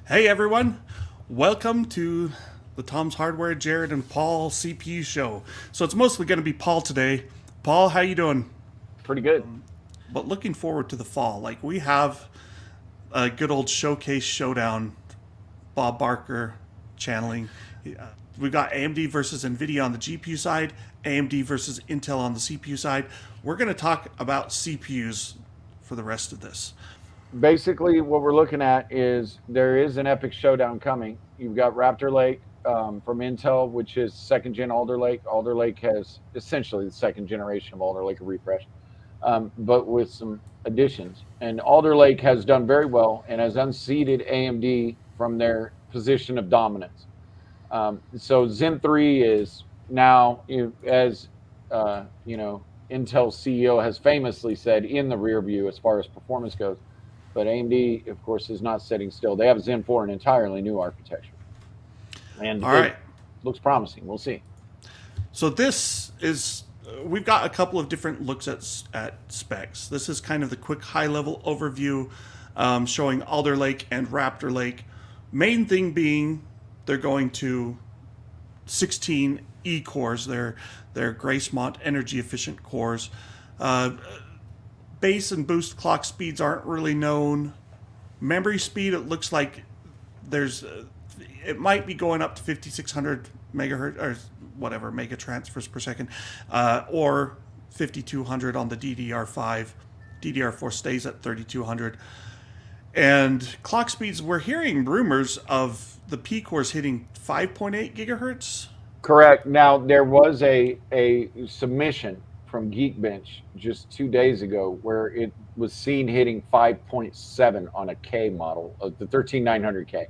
Hey everyone, welcome to the Tom's Hardware, Jared and Paul CPU show. So it's mostly going to be Paul today. Paul, how you doing? Pretty good. But looking forward to the fall. Like we have a good old showcase showdown. Bob Barker channeling. We've got AMD versus Nvidia on the GPU side, AMD versus Intel on the CPU side. We're going to talk about CPUs for the rest of this. Basically, what we're looking at is there is an epic showdown coming. You've got Raptor Lake from Intel, which is second gen Alder Lake. Alder Lake has essentially the second generation of Alder Lake refresh, but with some additions. And Alder Lake has done very well and has unseated AMD from their position of dominance. So Zen 3 is now, as Intel's CEO has famously said, in the rear view as far as performance goes. But AMD, of course, is not sitting still. They have Zen 4, an entirely new architecture, and All it right. looks promising. We'll see. So this is we've got a couple of different looks at specs. This is kind of the quick high level overview showing Alder Lake and Raptor Lake. Main thing being they're going to 16 E cores. They're Gracemont energy efficient cores. Uh, Base and boost clock speeds aren't really known. Memory speed, it looks like there's it might be going up to 5600 megahertz or whatever mega transfers per second, or 5200 on the DDR5. DDR4 stays at 3200. And clock speeds, we're hearing rumors of the P cores hitting 5.8 gigahertz. Correct. Now there was a submission from Geekbench just 2 days ago where it was seen hitting 5.7 on a K model of the 13900K.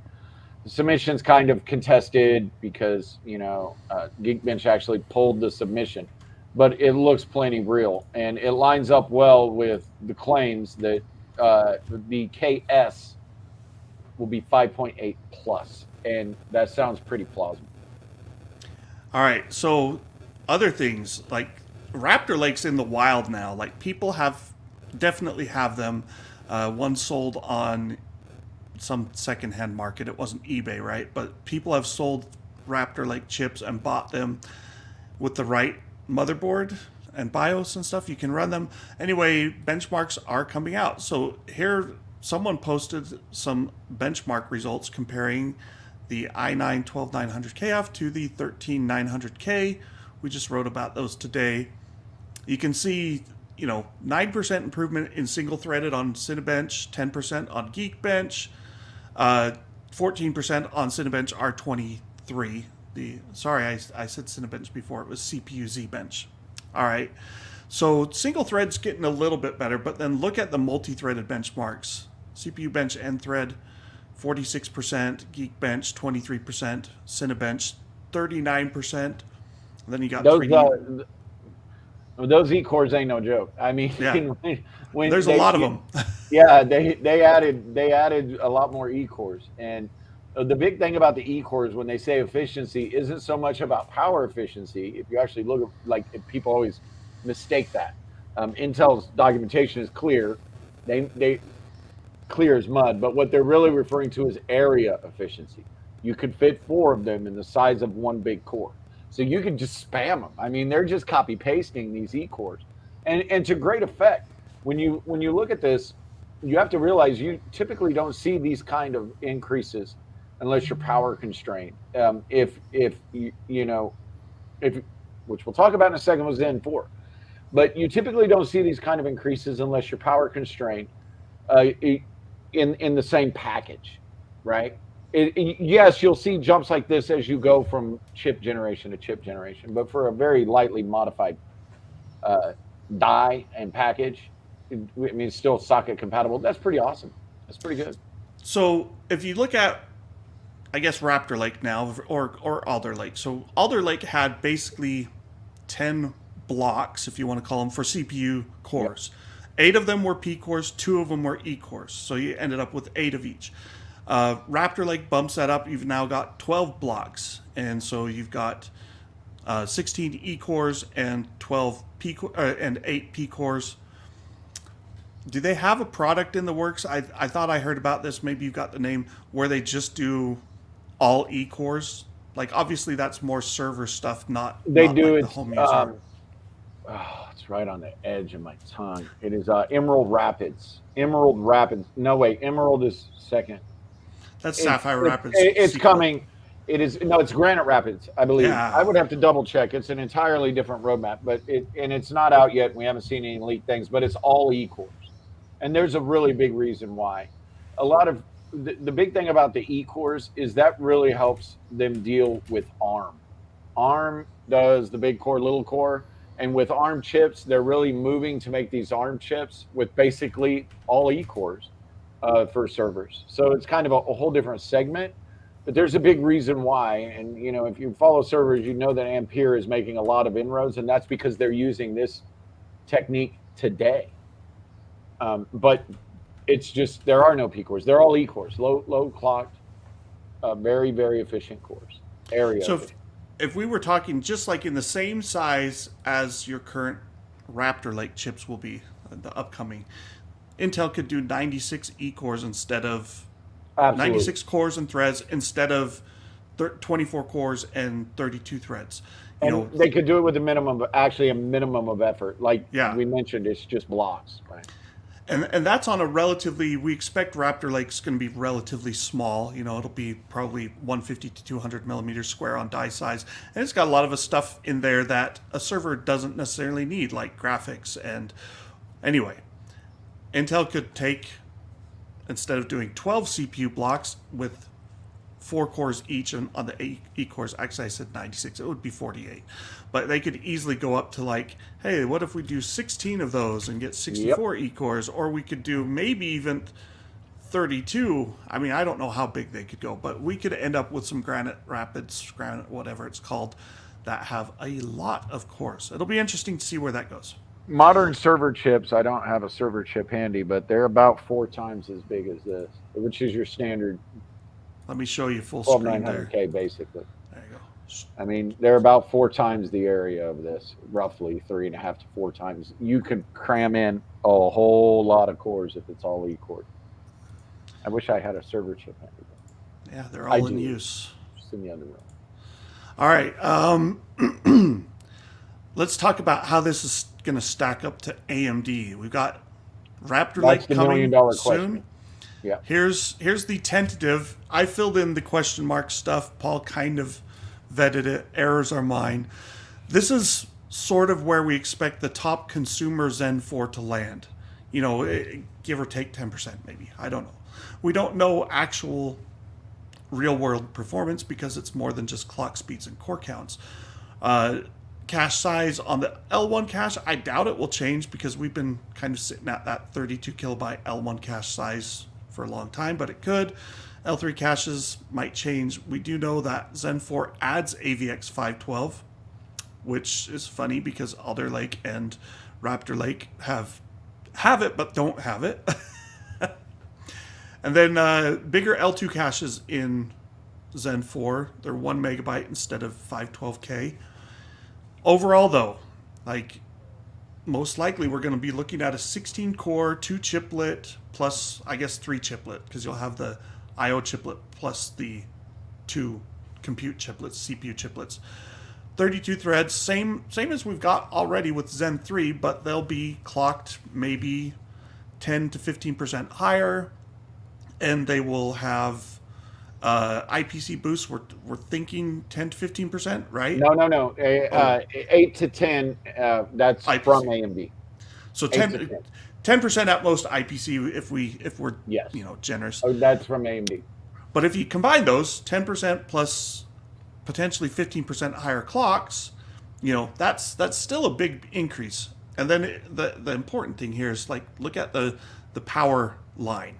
The submission's kind of contested because Geekbench actually pulled the submission, but it looks plenty real, and it lines up well with the claims that the KS will be 5.8 plus, and that sounds pretty plausible. All right, so other things like Raptor Lake's in the wild now. Like people have definitely have them. One sold on some secondhand market. It wasn't eBay, right? But people have sold Raptor Lake chips and bought them with the right motherboard and BIOS and stuff. You can run them. Anyway, benchmarks are coming out. So here, someone posted some benchmark results comparing the i9 12900KF to the 13900K. We just wrote about those today. You can see, 9% improvement in single threaded on Cinebench, 10% on Geekbench, 14% on Cinebench R23. I said Cinebench before. It was CPU Z Bench. All right. So single thread's getting a little bit better, but then look at the multi-threaded benchmarks. CPU Bench N thread, 46%, Geekbench 23%, Cinebench 39%. And then you got Those 3D. those E cores ain't no joke. I mean, Yeah, when there's a lot of them. yeah, they added a lot more E cores, and the big thing about the E cores when they say efficiency isn't so much about power efficiency. If you actually look at, like, if people always mistake that. Intel's documentation is clear. They clear as mud, but what they're really referring to is area efficiency. You could fit four of them in the size of one big core. So you could just spam them. I mean, they're just copy pasting these E cores, and to great effect. When you look at this, you have to realize you typically don't see these kind of increases unless you're power constrained. If if which we'll talk about in a second was Zen 4, but you typically don't see these kind of increases unless you're power constrained uh, in the same package, right? Yes, you'll see jumps like this as you go from chip generation to chip generation, but for a very lightly modified uh, die and package, I mean, it's still socket compatible. That's pretty awesome. That's pretty good. So if you look at, I guess, Raptor Lake now, or Alder Lake. So Alder Lake had basically 10 blocks, if you want to call them, for CPU Yep. cores. Eight of them were P cores, two of them were E cores. So you ended up with eight of each. Raptor Lake bumps that up. You've now got 12 blocks. And so you've got 16 E cores and 12 and 8 P cores. Do they have a product in the works? I thought I heard about this. Maybe you got the name where they just do all E cores. Like obviously that's more server stuff, not They not do. like the home user. It's right on the edge of my tongue. It is Emerald Rapids. Emerald Rapids. No, wait. Emerald is second. That's It, Sapphire it, Rapids it's sequel. coming. It is no. It's Granite Rapids, I believe. I Yeah. would have to double check. It's an entirely different roadmap, but it's not out yet. We haven't seen any leaked things, but it's all E cores, and there's a really big reason why. A lot of the big thing about the E cores is that really helps them deal with ARM. ARM does the big core, little core, and with ARM chips, they're really moving to make these ARM chips with basically all E cores for servers. So it's kind of a whole different segment. But there's a big reason why, and if you follow servers, you know that Ampere is making a lot of inroads, and that's because they're using this technique today. But it's just there are no P cores; they're all E cores, low clocked, very very efficient cores. Area So efficient. if we were talking just like in the same size as your current Raptor Lake chips will be, the upcoming, Intel could do 96 E cores instead of Absolutely. 96 cores and threads instead of 24 cores and 32 threads. You And know, they could do it with a minimum, actually a minimum of effort. Like yeah. we mentioned, it's just blocks, right? And that's on a relatively, we expect Raptor Lake's going to be relatively small. It'll be probably 150 to 200 millimeters square on die size. And it's got a lot of stuff in there that a server doesn't necessarily need, like graphics. And anyway, Intel could take, instead of doing 12 CPU blocks with 4 cores each, and on the E cores, actually I said 96, it would be 48. But they could easily go up to like, hey, what if we do 16 of those and get Yep. 64 E cores? Or we could do maybe even 32. I mean, I don't know how big they could go, but we could end up with some Granite Rapids, Granite, whatever it's called, that have a lot of cores. It'll be interesting to see where that goes. Modern server chips, I don't have a server chip handy, but they're about 4 times as big as this, which is your standard Let me show you full screen there. 12900K basically. There you go. I mean, they're about 4 times the area of this, roughly 3.5 to 4 times. You could cram in a whole lot of cores if it's all E core. I wish I had a server chip handy. Yeah, they're I all in do. use. Just in the other room. All right. Let's talk about how this is going to stack up to AMD. We've got Raptor That's Lake the million coming dollar soon. question. Yeah. Here's the tentative. I filled in the question mark stuff. Paul kind of vetted it. Errors are mine. This is sort of where we expect the top consumer Zen 4 to land. Give or take 10% maybe. I don't know. We don't know actual real world performance because it's more than just clock speeds and core counts. Cache size on the L1 cache, I doubt it will change because we've been kind of sitting at that 32 kilobyte L1 cache size for a long time, but it could. L3 caches might change. We do know that Zen 4 adds AVX 512, which is funny because Alder Lake and Raptor Lake have it but don't have it. And then bigger L2 caches in Zen 4. They're 1 megabyte instead of 512K. Overall, though, most likely we're going to be looking at a 16-core, 2-chiplet, plus, I guess, 3-chiplet, because you'll have the I/O chiplet plus the 2 compute chiplets, CPU chiplets. 32 threads, same as we've got already with Zen 3, but they'll be clocked maybe 10 to 15% higher, and they will have IPC boosts. We're thinking 10 to 15%, right? No. 8 to 10. That's IPC. from AMD. So 8 to 10% at most IPC if we're Yes. generous. Oh, that's from AMD. But if you combine those 10% plus potentially 15% higher clocks, that's still a big increase. And then the important thing here is look at the power line.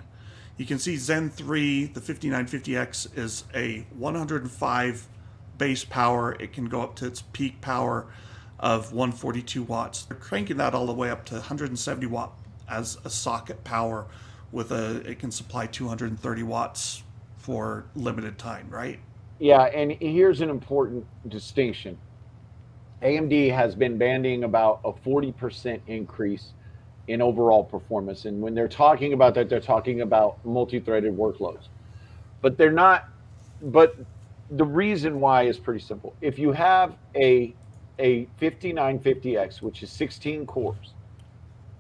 You can see Zen 3, the 5950X, is a 105 base power. It can go up to its peak power of 142 watts. They're cranking that all the way up to 170 watt as a socket power it can supply 230 watts for limited time, right? Yeah, and here's an important distinction. AMD has been bandying about a 40% increase in overall performance. And when they're talking about that, they're talking about multi-threaded workloads. But they're not. But the reason why is pretty simple. If you have a 5950X, which is 16 cores,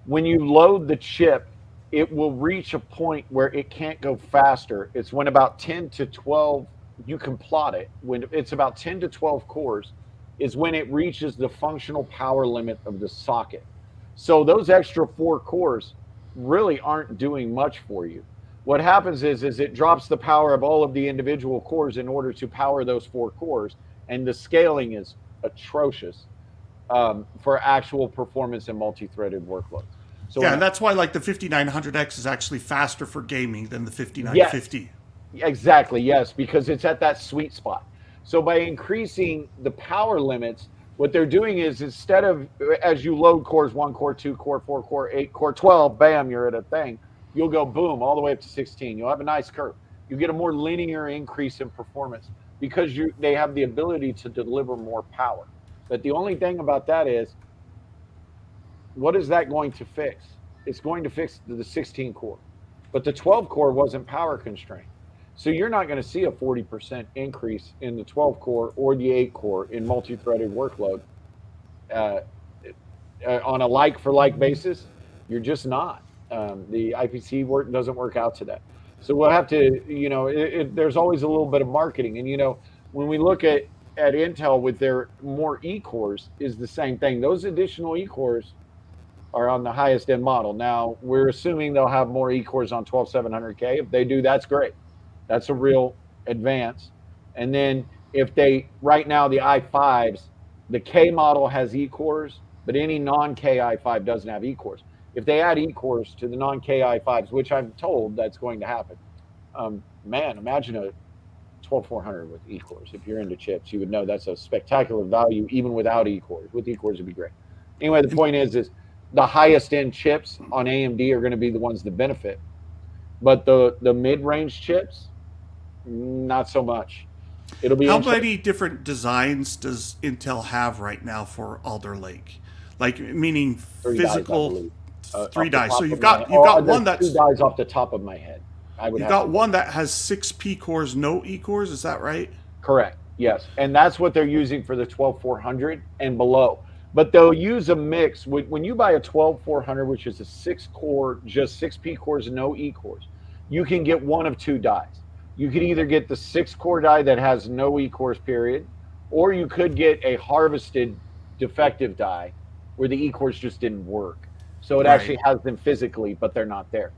when you load the chip, it will reach a point where it can't go faster. It's when about 10 to 12, you can plot it. When it's about 10 to 12 cores, is when it reaches the functional power limit of the socket. So those extra 4 cores really aren't doing much for you. What happens is it drops the power of all of the individual cores in order to power those 4 cores, and the scaling is atrocious for actual performance and multi-threaded workloads. So Yeah, and that's why like the 5900X is actually faster for gaming than the yes, 5950. exactly, yes, because it's at that sweet spot. So by increasing the power limits, what they're doing is instead of as you load cores 1 core, 2 core, 4 core, 8 core, 12, bam, you're at a thing. You'll go boom all the way up to 16. You'll have a nice curve. You get a more linear increase in performance because they have the ability to deliver more power. But the only thing about that is, what is that going to fix? It's going to fix the 16 core, but the 12 core wasn't power constrained. So you're not going to see a 40% increase in the 12 core or the 8 core in multi-threaded workload uh, on a like for like basis. You're just not. The IPC work doesn't work out to that. So we'll have to, there's always a little bit of marketing. And, when we look at Intel with their more E cores, is the same thing. Those additional E cores are on the highest end model. Now, we're assuming they'll have more E cores on 12700K. If they do, that's great. That's a real advance. And then if right now, the i5s, the K model has E cores, but any non-K i5 doesn't have E cores. If they add E cores to the non-K i5s, which I'm told that's going to happen, man, imagine a 12400 with E cores. If you're into chips, you would know that's a spectacular value even without E cores. With E cores, it'd be great. Anyway, the point is the highest end chips on AMD are going to be the ones that benefit, but the mid-range chips, not so much. It'll be How many different designs does Intel have right now for Alder Lake? Like meaning 3 physical dies, I believe. 3 dice. So you've You've got one there's 2 that's dies off the top of my head. I would you've have got to one that has 6 P cores, no E cores. Is that right? correct. Yes, and that's what they're using for the 12400 and below. But they'll use a mix. When you buy a 12400, which is a 6-core, just 6 P cores and no E cores, you can get one of 2 dies. You could either get the 6-core die that has no E cores, period, or you could get a harvested defective die where the E cores just didn't work. So it actually has them physically, but they're not there.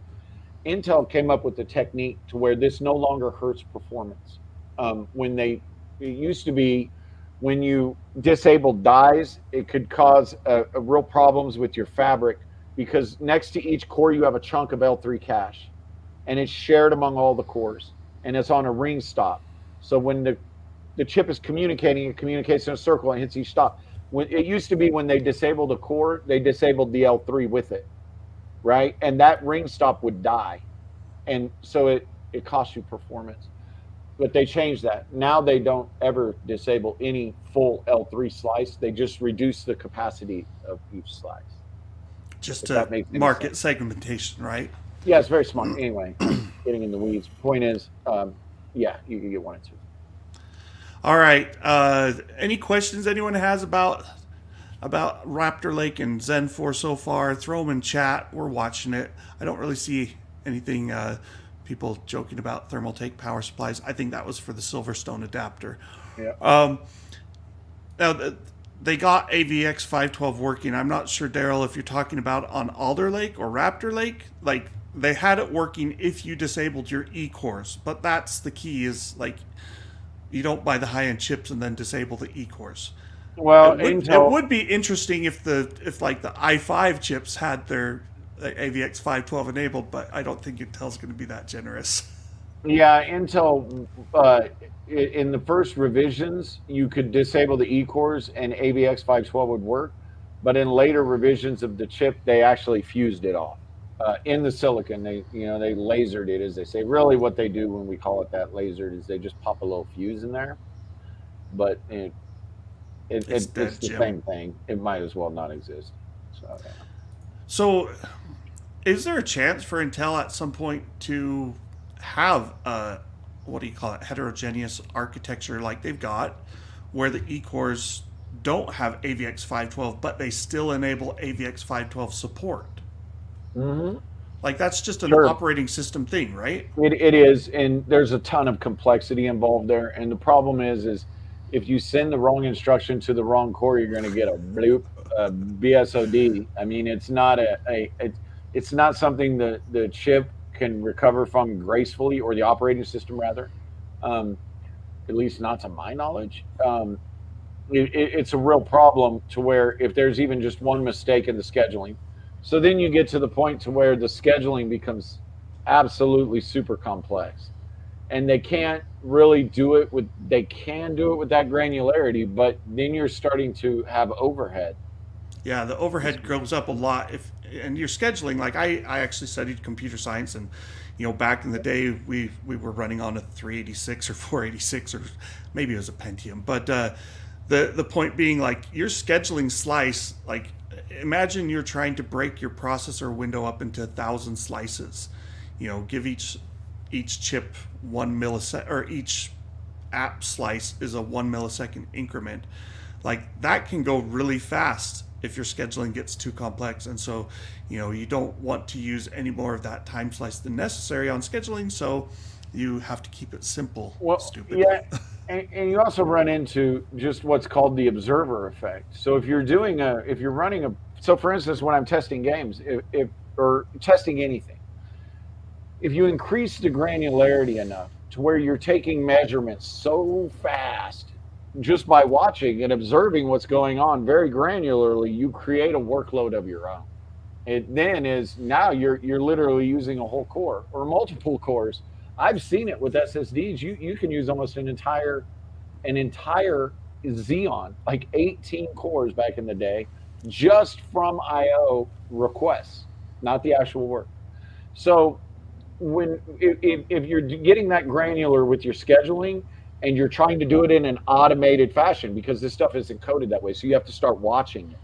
Intel came up with the technique to where this no longer hurts performance. It used to be when you disabled dies, it could cause a real problems with your fabric because next to each core you have a chunk of L3 cache, and it's shared among all the cores, and it's on a ring stop. So when the chip is communicating, it communicates in a circle and hits each stop. When it used to be when they disabled a core, they disabled the L3 with it, right? And that ring stop would die, and so it costs you performance. But they changed that. Now they don't ever disable any full L3 slice. They just reduce the capacity of each slice. Just If to that makes any market sense. segmentation, right? Yeah, it's very smart. Anyway, I'm getting in the weeds. Point is, yeah, you can get 1 and 2. All right. Any questions anyone has about Raptor Lake and Zen 4 so far? Throw them in chat. We're watching it. I don't really see anything. People joking about Thermaltake power supplies. I think that was for the Silverstone adapter. Yeah. Now they got AVX 512 working. I'm not sure, Daryl, if you're talking about on Alder Lake or Raptor Lake. Like they had it working if you disabled your E cores, but that's the key. Is like you don't buy the high end chips and then disable the E cores. Well, It would be interesting if like the i5 chips had their AVX 512 enabled, but I don't think Intel's going to be that generous. Yeah, Intel, in the first revisions, you could disable the E cores and AVX 512 would work, but in later revisions of the chip, they actually fused it off. In the silicon, they lasered it, as they say. Really, what they do when we call it that lasered is they just pop a little fuse in there, but it's the same thing. It might as well not exist. So. Yeah. So, is there a chance for Intel at some point to have a, what do you call it, heterogeneous architecture like they've got, where the E-cores don't have AVX 512, but they still enable AVX 512 support? Mm-hmm. Like that's just an Sure. operating system thing, right? It is, and there's a ton of complexity involved there. And the problem is if you send the wrong instruction to the wrong core, you're going to get a bloop, a BSOD. I mean, it's not it's not something the chip can recover from gracefully, or the operating system rather. Um, at least not to my knowledge. It's a real problem to where if there's even just one mistake in the scheduling, so then you get to the point to where the scheduling becomes absolutely super complex, and they can't really do it with, they can do it with that granularity, but then you're starting to have overhead. Yeah, the overhead goes up a lot if and you're scheduling. Like I actually studied computer science, and back in the day we were running on a 386 or 486, or maybe it was a Pentium. But the point being, like, your scheduling slice, like, imagine you're trying to break your processor window up into 1,000 slices. Give each chip 1 millisecond, or each app slice is a 1 millisecond increment. Like that can go really fast if your scheduling gets too complex. And so you don't want to use any more of that time slice than necessary on scheduling, so you have to keep it simple. Well, Stupid. yeah, and you also run into just what's called the observer effect. So if you're running so for instance, when I'm testing games, if or testing anything, if you increase the granularity enough to where you're taking measurements so fast just by watching and observing what's going on very granularly, you create a workload of your own. It then is, now you're literally using a whole core or multiple cores. I've seen it with SSDs. You can use almost an entire Xeon, like 18 cores back in the day, just from IO requests, not the actual work. So if you're getting that granular with your scheduling, and you're trying to do it in an automated fashion, because this stuff is encoded that way, so you have to start watching it,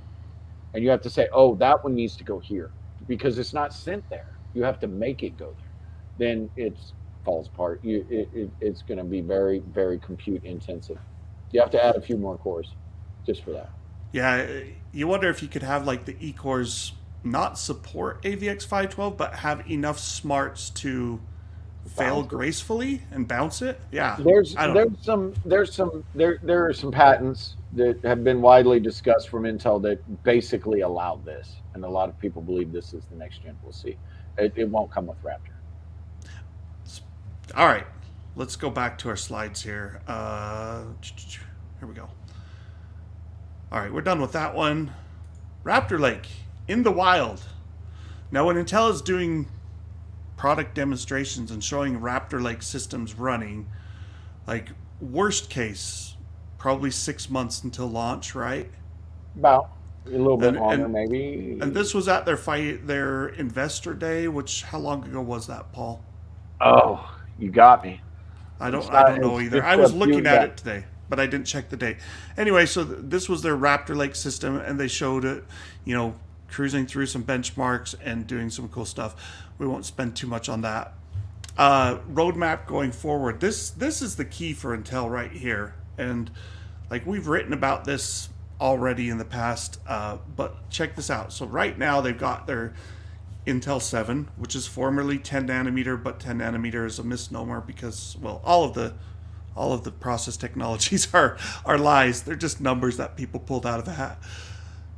and you have to say, oh, that one needs to go here, because it's not sent there. You have to make it go there. Then it falls apart. It's going to be very, very compute intensive. You have to add a few more cores just for that. Yeah, you wonder if you could have like the E-cores not support AVX 512, but have enough smarts to fail Bounce it. gracefully and bounce it. Yeah, There's I don't know. there are some patents that have been widely discussed from Intel that basically allow this, and a lot of people believe this is the next gen. We'll see. It won't come with Raptor. All right, let's go back to our slides here. Here we go. All right, we're done with that one. Raptor Lake in the wild. Now, when Intel is doing product demonstrations and showing Raptor Lake systems running, like worst case, probably 6 months until launch, right? About a little bit And longer, and maybe. and this was at their investor day, which how long ago was that, Paul? Oh, you got me. I don't It's I not. don't know It's either. just I a was few. looking at Yeah. it today, but I didn't check the date. Anyway, so this was their Raptor Lake system, and they showed it, cruising through some benchmarks and doing some cool stuff. We won't spend too much on that. Roadmap going forward. This is the key for Intel right here, and like we've written about this already in the past, but check this out. So right now they've got their Intel 7, which is formerly 10 nanometer, but 10 nanometer is a misnomer because, well, all of the process technologies are lies. They're just numbers that people pulled out of a hat.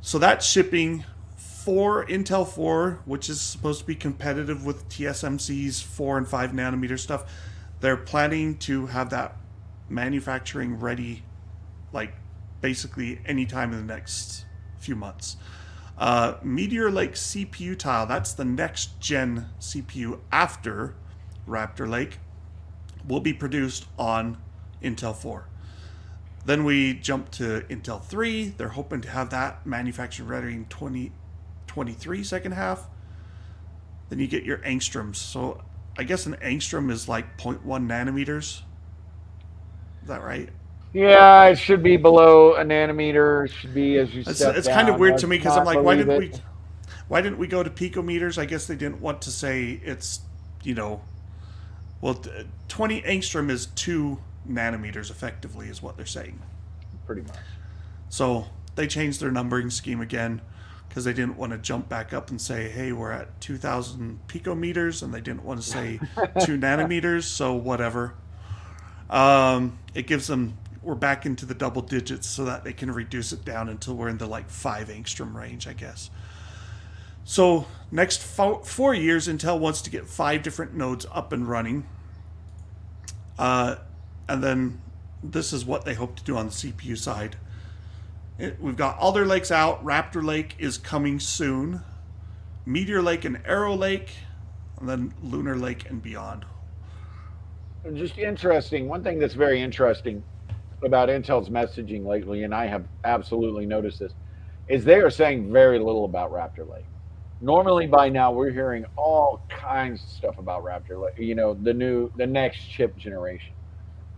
So that's shipping for Intel 4, which is supposed to be competitive with TSMC's 4 and 5 nanometer stuff. They're planning to have that manufacturing ready, like basically anytime in the next few months. Meteor Lake CPU tile, that's the next gen CPU after Raptor Lake, will be produced on Intel 4. Then we jump to Intel 3. They're hoping to have that manufactured ready in 2023 second half. Then you get your angstroms. So I guess an angstrom is like zero point 0.1 nanometers. Is that right? Yeah, it should be below a nanometer. It should be as you step It's kind of down. weird to me Let's because I'm not like, why believe didn't it. Why didn't we go to picometers? I guess they didn't want to say it's, you know, well, 20 angstrom is 2 nanometers effectively, is what they're saying. Pretty much. So they changed their numbering scheme again because they didn't want to jump back up and say, hey, we're at 2,000 picometers, and they didn't want to say 2 nanometers, so whatever. It gives them, we're back into the double digits so that they can reduce it down until we're in the like 5 angstrom range, I guess. So next 4 years, Intel wants to get 5 different nodes up and running. And then this is what they hope to do on the CPU side. We've got Alder Lake's out. Raptor Lake is coming soon. Meteor Lake and Arrow Lake. And then Lunar Lake and beyond. Just interesting. One thing that's very interesting about Intel's messaging lately, and I have absolutely noticed this, is they are saying very little about Raptor Lake. Normally by now we're hearing all kinds of stuff about Raptor Lake, you know, the next chip generation.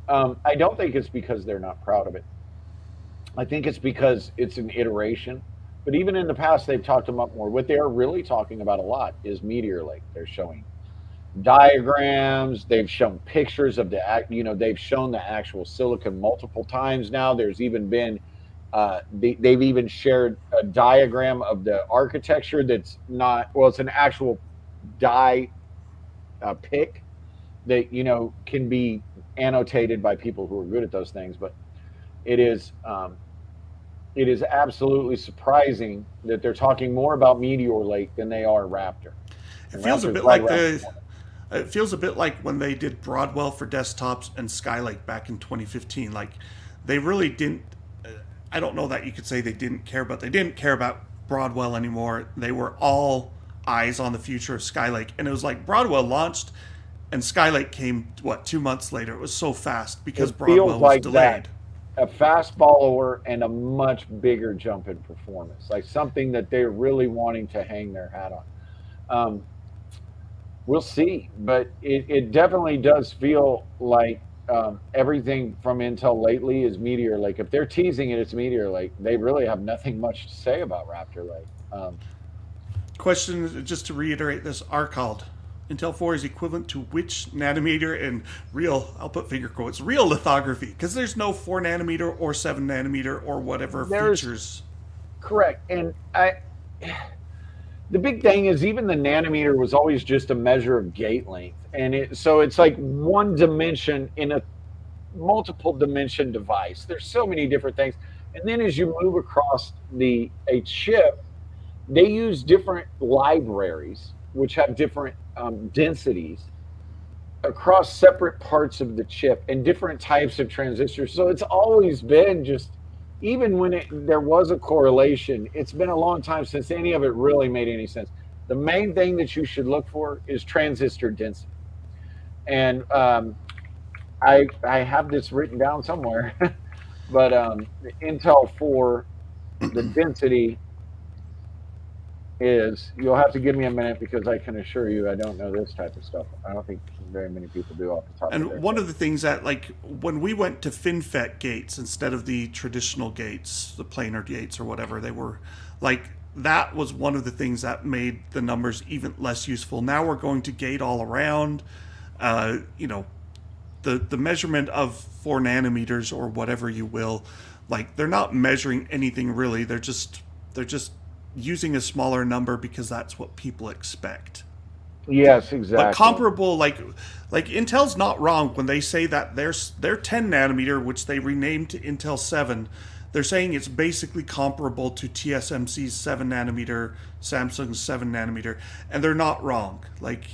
I don't think it's because they're not proud of it. I think it's because it's an iteration. But even in the past, they've talked about more. What they're really talking about a lot is Meteor Lake. They're showing diagrams. They've shown pictures of they've shown the actual silicon multiple times now. There's even been, they've even shared a diagram of the architecture that's not, well, it's an actual die pick that, you know, can be annotated by people who are good at those things. But it is absolutely surprising that they're talking more about Meteor Lake than they are Raptor. It feels a bit like it feels a bit like when they did Broadwell for desktops and Skylake back in 2015. Like they really didn't. I don't know that you could say they didn't care, but they didn't care about Broadwell anymore. They were all eyes on the future of Skylake, and it was like Broadwell launched, and Skylake came 2 months later. It was so fast because Broadwell was delayed. A fast follower and a much bigger jump in performance, like something that they're really wanting to hang their hat on. We'll see, but it definitely does feel like everything from Intel lately is Meteor Lake. If they're teasing it, it's Meteor Lake. They really have nothing much to say about Raptor Lake. Question, just to reiterate this, RCALD. Intel 4 is equivalent to which nanometer in real, I'll put finger quotes, real lithography? Because there's no 4 nanometer or 7 nanometer or whatever features. Correct. And the big thing is even the nanometer was always just a measure of gate length. And so it's like one dimension in a multiple dimension device. There's so many different things. And then as you move across a chip, they use different libraries which have different densities across separate parts of the chip and different types of transistors. So it's always been just, even when there was a correlation, it's been a long time since any of it really made any sense. The main thing that you should look for is transistor density. And I have this written down somewhere, but Intel 4, the density is, you'll have to give me a minute because I can assure you I don't know this type of stuff. I don't think very many people do off the top of their head. And one of the things that, like, when we went to FinFET gates instead of the traditional gates, the planar gates or whatever they were, like, that was one of the things that made the numbers even less useful. Now we're going to gate all around. You know, the measurement of 4 nanometers or whatever you will, like, they're not measuring anything really. They're just using a smaller number because that's what people expect. Yes, exactly. But comparable, like Intel's not wrong when they say that their 10 nanometer, which they renamed to Intel 7, they're saying it's basically comparable to TSMC's 7 nanometer, Samsung's 7 nanometer, and they're not wrong. Like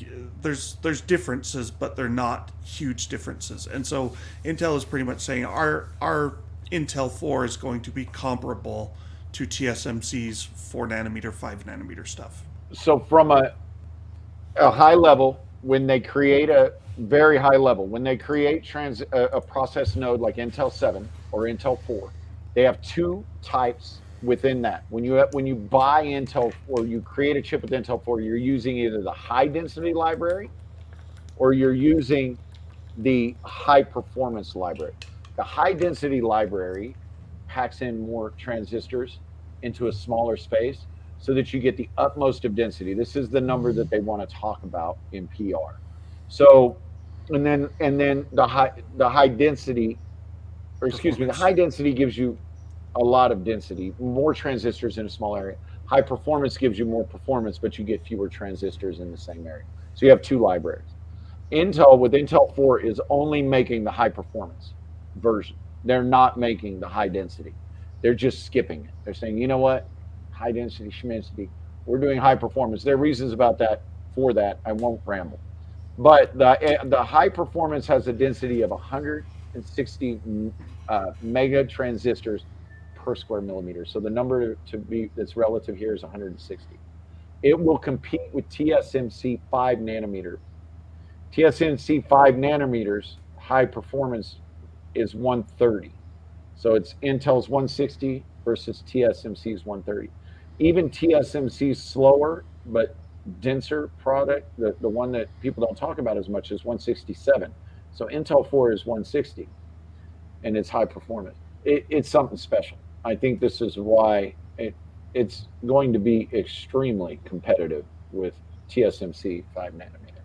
there's differences, but they're not huge differences. And so Intel is pretty much saying our Intel 4 is going to be comparable to TSMC's 4 nanometer, 5 nanometer stuff. So from a high level, when they create a very high level, when they create a process node like Intel 7 or Intel 4, they have 2 types within that. When you buy Intel or you create a chip with Intel 4, you're using either the high density library or you're using the high performance library. The high density library packs in more transistors into a smaller space. so that you get the utmost of density. This is the number that they want to talk about in PR. So, and then the high density, or excuse me, the Performance. high density gives you a lot of density, more transistors in a small area. High performance gives you more performance, but you get fewer transistors in the same area. So you have two libraries. Intel with Intel 4 is only making the high performance version. They're not making the high density. They're just skipping it. They're saying, you know what? High density, schmensity. We're doing high performance. There are reasons about that for that. I won't ramble. But the high performance has a density of 160 mega transistors per square millimeter. So the number to be that's relative here is 160. It will compete with TSMC 5 nanometer. TSMC 5 nanometers high performance is 130. So it's Intel's 160 versus TSMC's 130. Even TSMC's slower but denser product, the one that people don't talk about as much, is 167. So Intel 4 is 160 and it's high performance. It's something special. I think this is why it's going to be extremely competitive with TSMC 5 nanometer.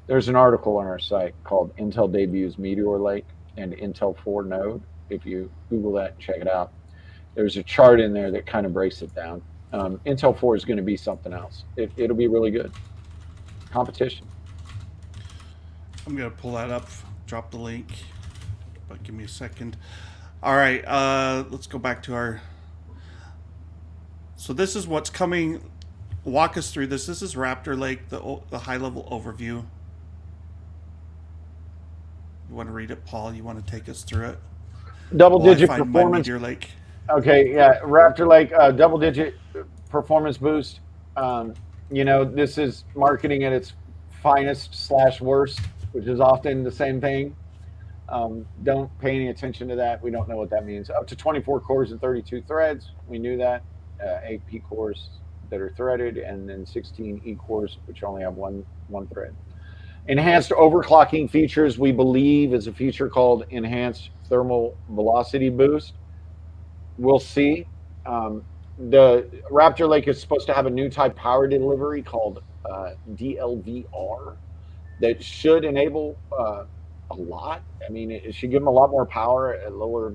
There's an article on our site called Intel Debuts Meteor Lake and Intel 4 Node. If you Google that and check it out, there's a chart in there that kind of breaks it down. Intel 4 is going to be something else. It'll be really good. Competition. I'm going to pull that up, drop the link, but give me a second. All right, let's go back to our... So this is what's coming. Walk us through this. This is Raptor Lake, the high-level overview. You want to read it, Paul? You want to take us through it? Double-digit Find performance. Meteor Lake. Okay, yeah, Raptor Lake, double-digit performance boost. This is marketing at its finest / worst, which is often the same thing. Don't pay any attention to that. We don't know what that means. Up to 24 cores and 32 threads. We knew that. 8 P cores that are threaded, and then 16 E cores, which only have one thread. Enhanced overclocking features, we believe, is a feature called enhanced thermal velocity boost. We'll see. The Raptor Lake is supposed to have a new type power delivery called DLVR that should enable a lot. I mean, it should give them a lot more power at lower.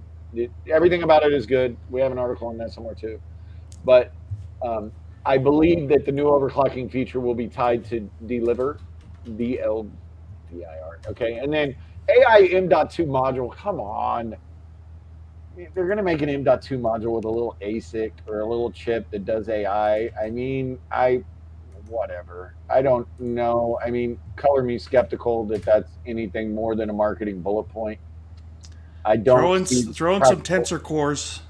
Everything about it is good. We have an article on that somewhere too. But I believe that the new overclocking feature will be tied to deliver DLVIR. Okay, and then AI M.2 module. Come on. They're going to make an M.2 module with a little ASIC or a little chip that does AI. I mean, whatever. I don't know. I mean, color me skeptical that that's anything more than a marketing bullet point. I don't throw in some tensor cores.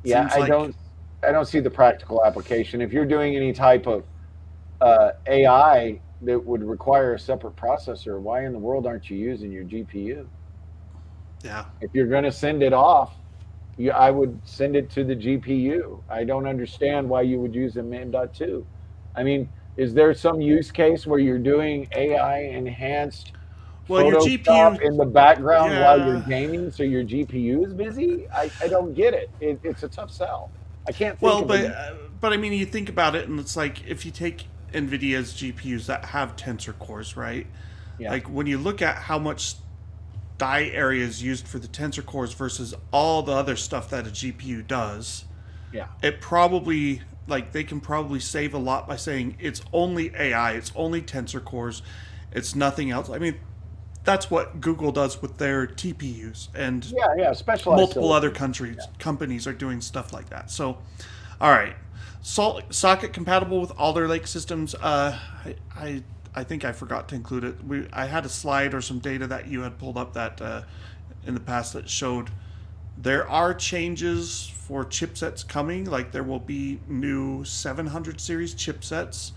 Yeah, I don't see the practical application. If you're doing any type of AI that would require a separate processor, why in the world aren't you using your GPU? Yeah. If you're going to send it off, I would send it to the GPU. I don't understand why you would use a M.2. I mean, is there some use case where you're doing AI enhanced your GPU in the background while you're gaming, so your GPU is busy? I don't get it. It's a tough sell. I can't think but I mean, you think about it, and it's like if you take NVIDIA's GPUs that have tensor cores, right? Yeah. Like when you look at how much die area is used for the tensor cores versus all the other stuff that a GPU does, it probably, like, they can probably save a lot by saying it's only AI, it's only tensor cores, it's nothing else. I mean, that's what Google does with their TPUs, and specialized multiple other companies are doing stuff like that. So, all right, socket compatible with Alder Lake systems. I think I forgot to include it. I had a slide or some data that you had pulled up that in the past that showed there are changes for chipsets coming. Like there will be new 700 series chipsets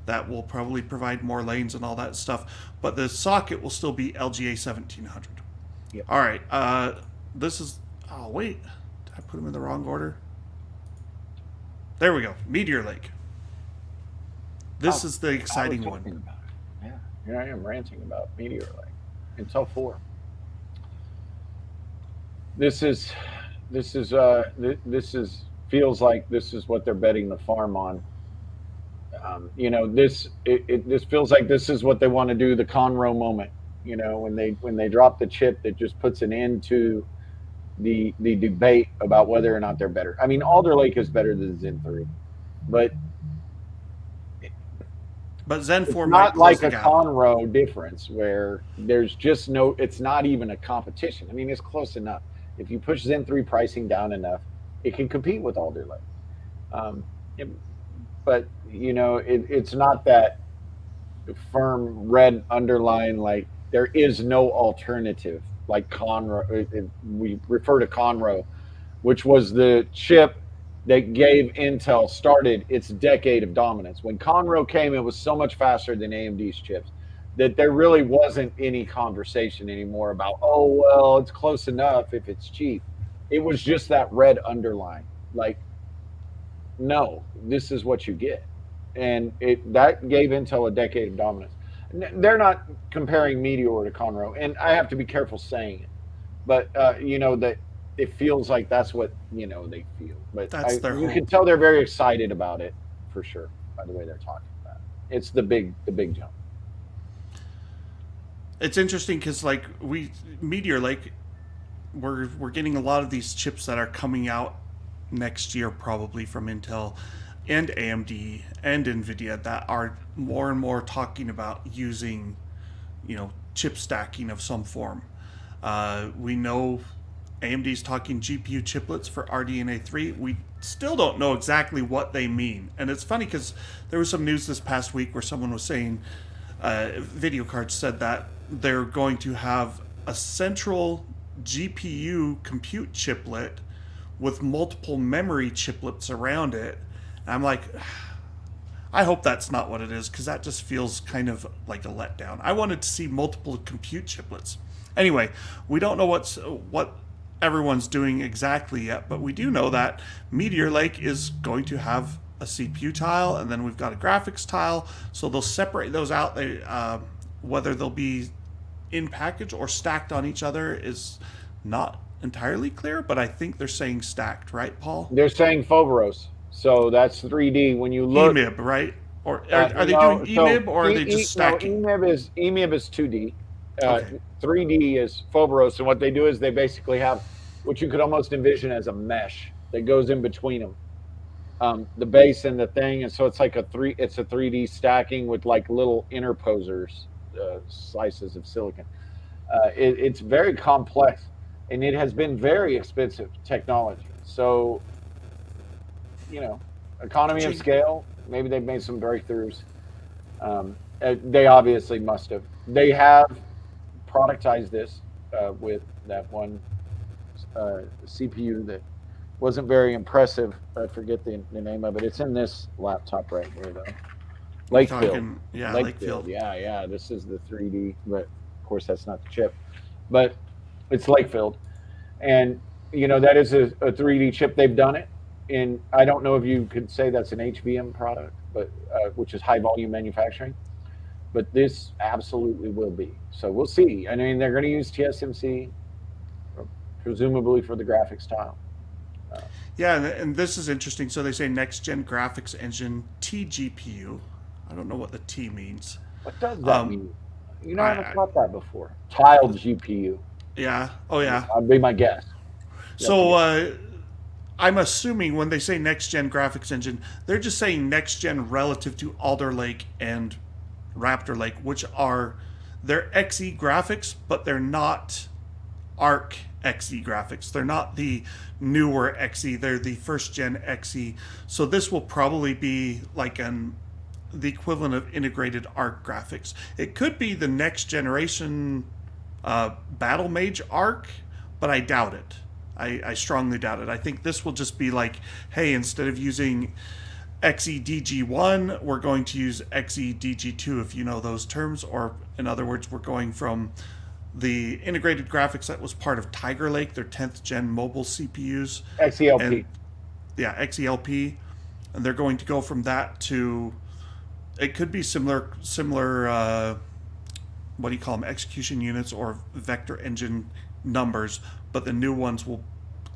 that will probably provide more lanes and all that stuff. But the socket will still be LGA 1700. Yep. All right. This is... Oh, wait. Did I put them in the wrong order? There we go. Meteor Lake. This is the exciting one. About it. Yeah, here I am ranting about Meteor Lake. Intel 4. This feels like this is what they're betting the farm on. This feels like this is what they want to do, the Conroe moment. When they drop the chip that just puts an end to the debate about whether or not they're better. I mean, Alder Lake is better than Zen 3, but Zen it's 4 might not close like the a gap. Conroe difference where there's just no. It's not even a competition. I mean, it's close enough. If you push Zen 3 pricing down enough, it can compete with Alder Lake. Um, it- but it's not that firm red underline like there is no alternative like Conroe. We refer to Conroe, which was the chip that gave Intel started its decade of dominance. When Conroe came, it was so much faster than AMD's chips that there really wasn't any conversation anymore about, oh well, it's close enough if it's cheap. It was just that red underline. Like, no, this is what you get. And that gave Intel a decade of dominance. They're not comparing Meteor to Conroe, and I have to be careful saying it, but that it feels like that's what they feel. But That's their you hope. can tell they're very excited about it for sure by the way they're talking about it. It's the big jump. It's interesting because like Meteor Lake, we're getting a lot of these chips that are coming out next year probably from Intel and AMD and Nvidia that are more and more talking about using, chip stacking of some form. We know AMD's talking GPU chiplets for RDNA 3. We still don't know exactly what they mean. And it's funny because there was some news this past week where someone was saying video cards said that they're going to have a central GPU compute chiplet with multiple memory chiplets around it. And I'm like, I hope that's not what it is because that just feels kind of like a letdown. I wanted to see multiple compute chiplets. Anyway, we don't know what everyone's doing exactly yet, but we do know that Meteor Lake is going to have a CPU tile, and then we've got a graphics tile. So they'll separate those out. Whether they'll be in package or stacked on each other is not entirely clear, but I think they're saying stacked, right, Paul? They're saying Foveros, so that's 3D. When you look, EMIB, right? Or are they doing EMIB or are they just stacking? No, EMIB is 2D. Uh, Okay. 3D is Foveros, and what they do is they basically have what you could almost envision as a mesh that goes in between them, the base and the thing, and so it's like it's a 3D stacking with like little interposers, slices of silicon. It's very complex, and it has been very expensive technology. So, economy of scale. Maybe they've made some breakthroughs. They obviously must have. They have productized this with that one CPU that wasn't very impressive. I forget the name of it. It's in this laptop right here, though. Lakefield. Yeah, Lakefield. Yeah. This is the 3D, but of course that's not the chip. But it's Lakefield, and that is a 3D chip. They've done it, and I don't know if you could say that's an HVM product, but which is high volume manufacturing. But this absolutely will be. So we'll see. I mean, they're going to use TSMC, presumably for the graphics tile. Yeah, and this is interesting. So they say next gen graphics engine TGPU. I don't know what the T means. What does that mean? I haven't thought that before. Tiled GPU. Yeah. Oh, yeah. That'd be my guess. So I'm assuming when they say next gen graphics engine, they're just saying next gen relative to Alder Lake and Raptor Lake, which are they're XE graphics, but they're not ARC XE graphics. They're not the newer XE. They're the first gen XE. So this will probably be like the equivalent of integrated ARC graphics. It could be the next generation Battle Mage ARC, but I doubt it. I strongly doubt it. I think this will just be like, hey, instead of using XEDG1, we're going to use XEDG2, if you know those terms, or in other words, we're going from the integrated graphics that was part of Tiger Lake, their 10th gen mobile CPUs. XELP. And, yeah, XELP. And they're going to go from that to, it could be similar what do you call them, execution units or vector engine numbers, but the new ones will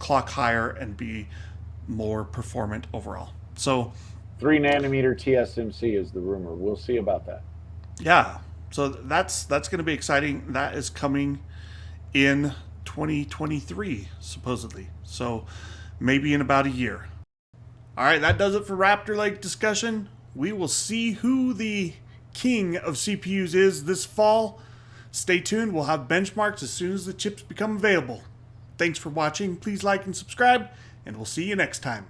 clock higher and be more performant overall. So 3 nanometer TSMC is the rumor. We'll see about that. Yeah. So that's going to be exciting. That is coming in 2023 supposedly. So maybe in about a year. All right, that does it for Raptor Lake discussion. We will see who the king of CPUs is this fall. Stay tuned. We'll have benchmarks as soon as the chips become available. Thanks for watching. Please like and subscribe, and we'll see you next time.